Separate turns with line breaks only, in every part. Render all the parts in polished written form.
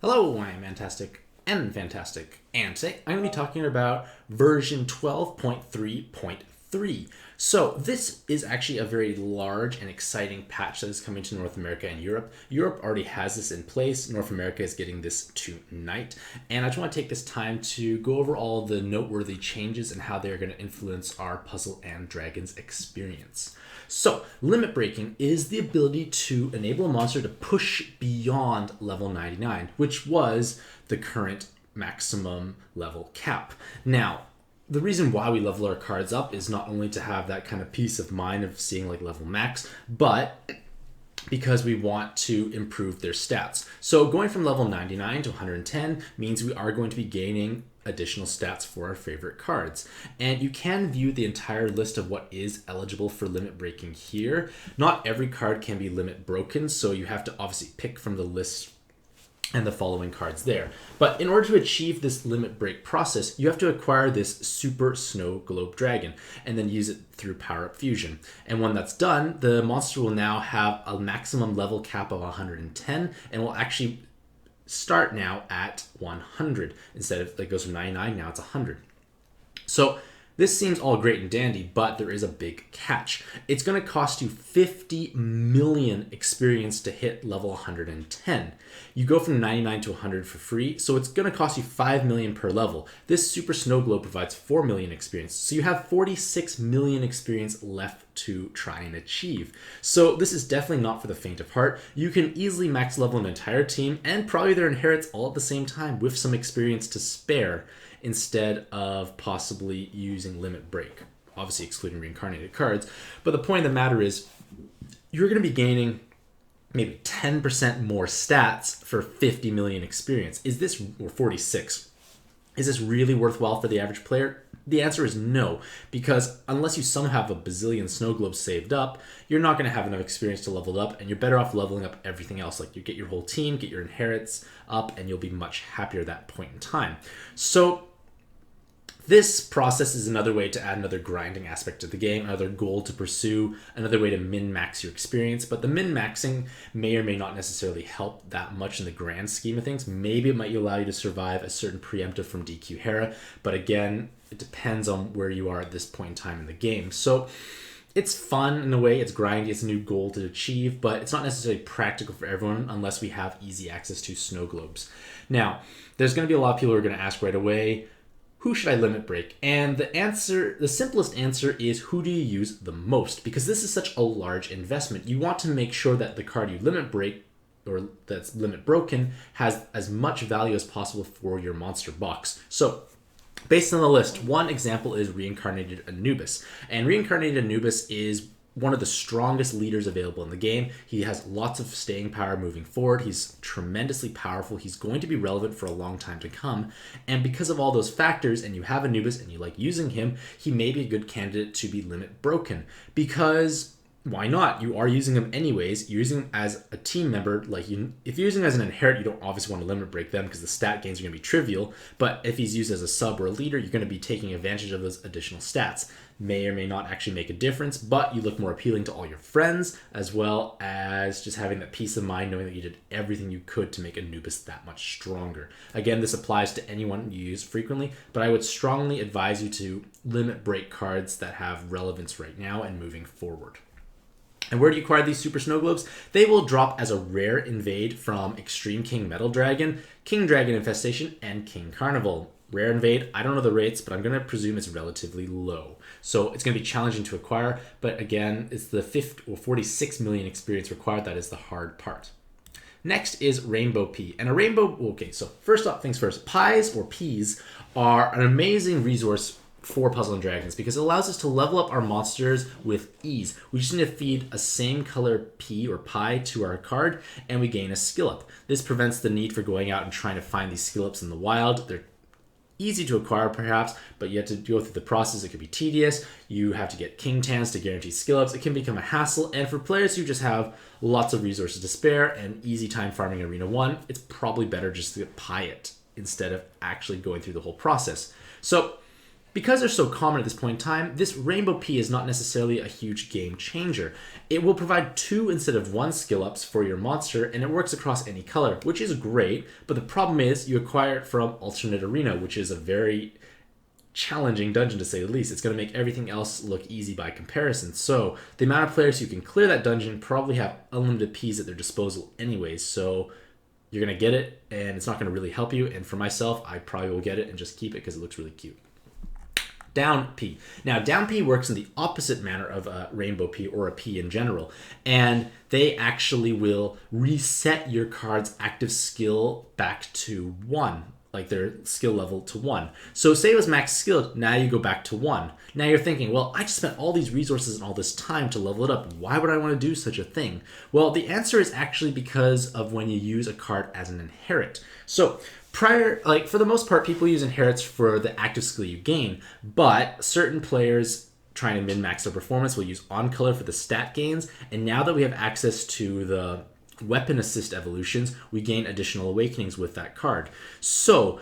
Hello, I'm Mantastic and Fantastic, and today I'm going to be talking about version 12.3.3. So, this is actually a very large and exciting patch that is coming to North America and Europe. Europe already has this in place, North America is getting this tonight, and I just want to take this time to go over all the noteworthy changes and how they're going to influence our Puzzle and Dragons experience. So, limit breaking is the ability to enable a monster to push beyond level 99, which was the current maximum level cap. Now, the reason why we level our cards up is not only to have that kind of peace of mind of seeing like level max, but because we want to improve their stats. So going from level 99 to 110 means we are going to be gaining additional stats for our favorite cards. And you can view the entire list of what is eligible for limit breaking here. Not every card can be limit broken, so you have to obviously pick from the list and the following cards there. But in order to achieve this limit break process, you have to acquire this Super Snow Globe Dragon and then use it through Power Up Fusion. And when that's done, the monster will now have a maximum level cap of 110 and will actually start now at 100. Instead of it goes from 99, now it's 100. So this seems all great and dandy, but there is a big catch. It's going to cost you 50 million experience to hit level 110. You go from 99 to 100 for free, so it's going to cost you 5 million per level. This Super Snow Globe provides 4 million experience, so you have 46 million experience left to try and achieve. So this is definitely not for the faint of heart. You can easily max level an entire team and probably their inherits all at the same time with some experience to spare, instead of possibly using limit break, obviously excluding reincarnated cards. But the point of the matter is you're going to be gaining maybe 10% more stats for 50 million experience. Is this, or 46, is this really worthwhile for the average player? The answer is no, because unless you somehow have a bazillion snow globes saved up, you're not going to have enough experience to level it up, and you're better off leveling up everything else. Like you get your whole team, get your inherits up, and you'll be much happier at that point in time. So this process is another way to add another grinding aspect to the game, another goal to pursue, another way to min-max your experience. But the min-maxing may or may not necessarily help that much in the grand scheme of things. Maybe it might allow you to survive a certain preemptive from DQ Hera, but again, it depends on where you are at this point in time in the game. So it's fun in a way, it's grindy, it's a new goal to achieve, but it's not necessarily practical for everyone unless we have easy access to snow globes. Now, there's going to be a lot of people who are going to ask right away, who should I limit break? And the simplest answer is, who do you use the most? Because this is such a large investment. You want to make sure that the card you limit break, or that's limit broken, has as much value as possible for your monster box. So based on the list, one example is Reincarnated Anubis. And Reincarnated Anubis is one of the strongest leaders available in the game. He has lots of staying power moving forward. He's tremendously powerful. He's going to be relevant for a long time to come. And because of all those factors, and you have Anubis and you like using him, he may be a good candidate to be limit broken. Because why not? You are using him anyways. You're using him as a team member. If you're using him as an inherit, you don't obviously want to limit break them because the stat gains are going to be trivial. But if he's used as a sub or a leader, you're going to be taking advantage of those additional stats. May or may not actually make a difference, but you look more appealing to all your friends, as well as just having that peace of mind knowing that you did everything you could to make Anubis that much stronger. Again, this applies to anyone you use frequently, but I would strongly advise you to limit break cards that have relevance right now and moving forward. And where do you acquire these Super Snow Globes? They will drop as a rare invade from Extreme King Metal Dragon, King Dragon Infestation, and King Carnival. Rare invade, I don't know the rates, but I'm going to presume it's relatively low. So it's going to be challenging to acquire, but again, it's the 46 million experience required that is the hard part. Next is Rainbow Pea. And a rainbow, okay, so first up things first, pies or peas are an amazing resource for Puzzle and Dragons because it allows us to level up our monsters with ease. We just need to feed a same color pea or pie to our card and we gain a skill up. This prevents the need for going out and trying to find these skill ups in the wild. They're easy to acquire perhaps, but you have to go through the process. It could be tedious. You have to get King Tans to guarantee skill ups. It can become a hassle, and for players who just have lots of resources to spare and easy time farming Arena 1, it's probably better just to pie it instead of actually going through the whole process. So Because they're so common at this point in time, this Rainbow P is not necessarily a huge game changer. It will provide 2 instead of 1 skill ups for your monster, and it works across any color, which is great, but the problem is you acquire it from Alternate Arena, which is a very challenging dungeon to say the least. It's going to make everything else look easy by comparison. So the amount of players who can clear that dungeon probably have unlimited Ps at their disposal anyways, so you're going to get it, and it's not going to really help you, and for myself, I probably will get it and just keep it because it looks really cute. Down P. Now, down P works in the opposite manner of a Rainbow P or a P in general, and they actually will reset your card's active skill back to 1, like their skill level to 1. So say it was max skill, now you go back to 1. Now you're thinking, well, I just spent all these resources and all this time to level it up. Why would I want to do such a thing? Well, the answer is actually because of when you use a card as an inherit. So for the most part, people use inherits for the active skill you gain, but certain players trying to min-max their performance will use on color for the stat gains, and now that we have access to the weapon assist evolutions, we gain additional awakenings with that card. So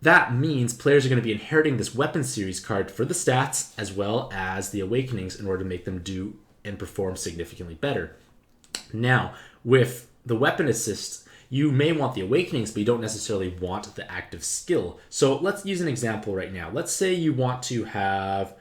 that means players are going to be inheriting this weapon series card for the stats as well as the awakenings in order to make them do and perform significantly better. Now, with the weapon assists, you may want the awakenings, but you don't necessarily want the active skill. So let's use an example right now. Let's say you want to have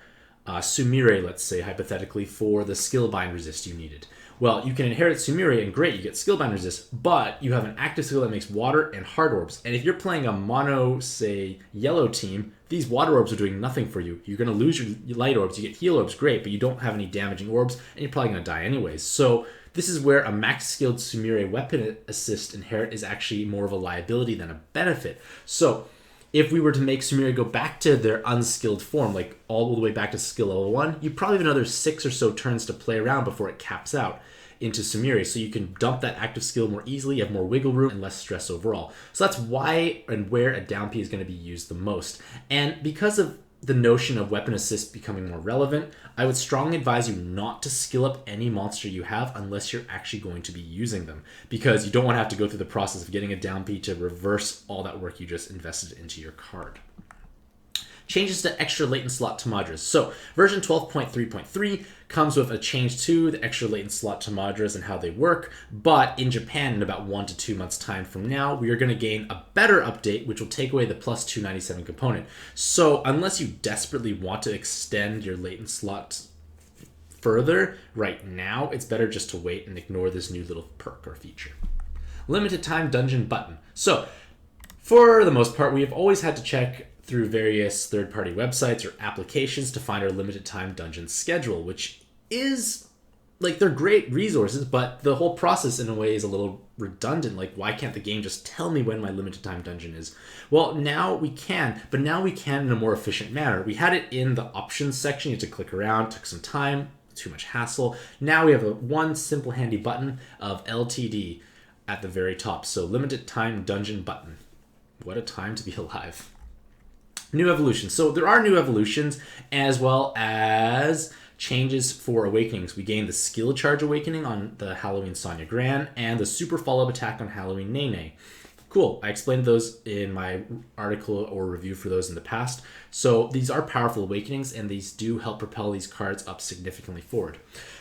Sumire, let's say, hypothetically, for the skill bind resist you needed. Well, you can inherit Sumire, and great, you get skill bind resist, but you have an active skill that makes water and hard orbs. And if you're playing a mono, say, yellow team, these water orbs are doing nothing for you. You're going to lose your light orbs. You get heal orbs, great, but you don't have any damaging orbs, and you're probably going to die anyways. So this is where a max-skilled Sumire weapon assist inherit is actually more of a liability than a benefit. So if we were to make Sumire go back to their unskilled form, like all the way back to skill level 1, you probably have another 6 or so turns to play around before it caps out into Sumire. So you can dump that active skill more easily, you have more wiggle room, and less stress overall. So that's why and where a down P is going to be used the most. And because of the notion of weapon assist becoming more relevant, I would strongly advise you not to skill up any monster you have unless you're actually going to be using them, because you don't want to have to go through the process of getting a down P to reverse all that work you just invested into your card. Changes to extra latent slot Tamadras. So version 12.3.3 comes with a change to the extra latent slot Tamadras and how they work, but in Japan in about 1 to 2 months time from now, we are going to gain a better update which will take away the plus 297 component. So unless you desperately want to extend your latent slot further right now, it's better just to wait and ignore this new little perk or feature. Limited time dungeon button. So for the most part, we have always had to check through various third-party websites or applications to find our limited time dungeon schedule, which is, like, they're great resources, but the whole process in a way is a little redundant. Like, why can't the game just tell me when my limited time dungeon is? Well, now we can, but now we can in a more efficient manner. We had it in the options section. You had to click around, took some time, too much hassle. Now we have one simple handy button of LTD at the very top. So limited time dungeon button. What a time to be alive. New evolutions. So there are new evolutions as well as changes for awakenings. We gained the skill charge awakening on the Halloween Sonya Gran and the super follow-up attack on Halloween Nene. Cool. I explained those in my article or review for those in the past. So these are powerful awakenings, and these do help propel these cards up significantly forward.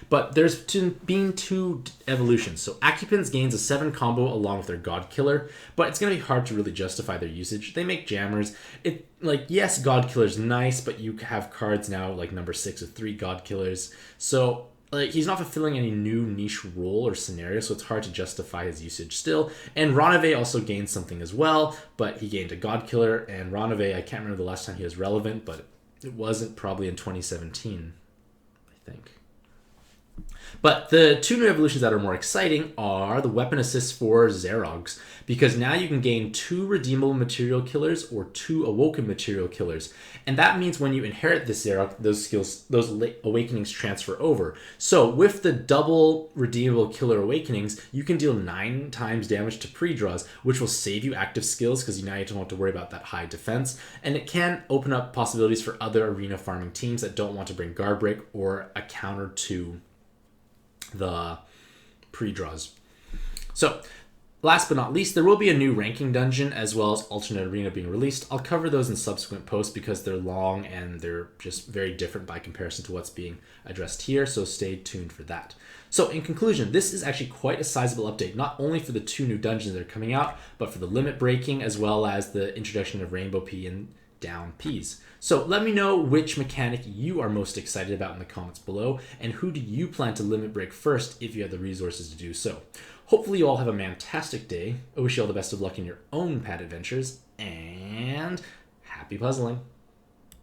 But there's been 2 evolutions. So Accupins gains a 7 combo along with their God Killer, but it's going to be hard to really justify their usage. They make jammers. Yes, God Killer's nice, but you have cards now like number 6 with 3 God Killers. So he's not fulfilling any new niche role or scenario, so it's hard to justify his usage still. And Ronave also gained something as well, but he gained a God Killer, and Ronave, I can't remember the last time he was relevant, but it wasn't probably in 2017, I think. But the 2 new evolutions that are more exciting are the weapon assists for Xerogs, because now you can gain 2 redeemable material killers or 2 awoken material killers. And that means when you inherit this Xerog, those awakenings transfer over. So with the double redeemable killer awakenings, you can deal 9 times damage to pre-draws, which will save you active skills because now you don't have to worry about that high defense. And it can open up possibilities for other arena farming teams that don't want to bring guard break or a counter to the pre-draws. So Last but not least, there will be a new ranking dungeon as well as alternate arena being released. I'll cover those in subsequent posts because they're long and they're just very different by comparison to what's being addressed here, so stay tuned for that. So in conclusion, this is actually quite a sizable update, not only for the 2 new dungeons that are coming out, but for the limit breaking as well as the introduction of Rainbow Pea and Down Peas. So let me know which mechanic you are most excited about in the comments below, and who do you plan to limit break first if you have the resources to do so. Hopefully you all have a Mantastic day. I wish you all the best of luck in your own pad adventures, and happy puzzling.